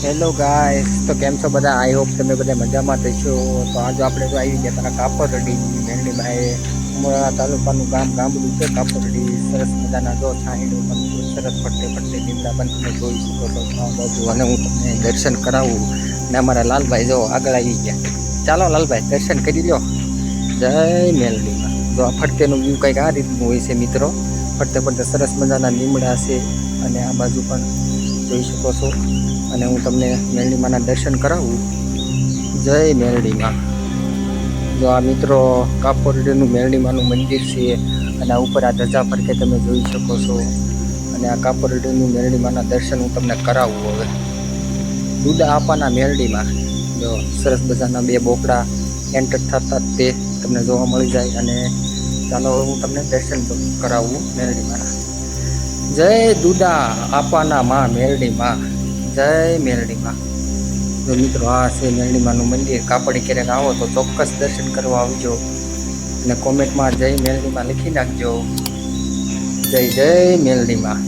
Hello guys, તો કેમ છો બધા? આઈ હોપ તમે બધા મજામાં થશો. તો આજે આપણે તો આવી ગયા હતા કાપરડી મેરડી ભાઈ ઉમરા તાલુકાનું ગામડું છે કાપરડી. સરસ મજાના જો છાંયડું પણ સરસ ફરતે ફરતે લીમડા પણ તમે જોઈ શકો છો આ બાજુ. અને હું તમને દર્શન કરાવું ને અમારા લાલભાઈ જો આગળ આવી ગયા. ચાલો લાલભાઈ દર્શન કરી લો. જય મેરડીમાં. જો આ ફરતેનું વ્યૂ કંઈક આ રીતનું હોય છે મિત્રો. ફરતે ફરતે સરસ મજાના લીમડા છે અને આ બાજુ પણ જોઈ શકો છો. અને હું તમને મેરડીમાંના દર્શન કરાવું. જય મેરડીમાં. જો આ મિત્રો કાપરડીનું મેરડીમાંનું મંદિર છે અને આ ઉપર આ ધજા ફરકે તમે જોઈ શકો છો. અને આ કાપરડીનું મેરડીમાંના દર્શન હું તમને કરાવું હવે. દુદા આપાના મેરડીમાં જો સરસ મજાના બે બોકડા એન્ટર થતા તે તમને જોવા મળી જાય. અને ચાલો હવે હું તમને દર્શન કરાવું મેરડીમાંના. જય દુદા આપાના માં મેરડીમાં. જય મેરડીમાં. જો મિત્રો આ છે મેરડીમાંનું મંદિર. કાપડી ક્યારેક આવો તો ચોક્કસ દર્શન કરવા આવજો અને કોમેન્ટમાં જય મેરડીમાં લખી નાખજો. જય જય મેરડીમાં.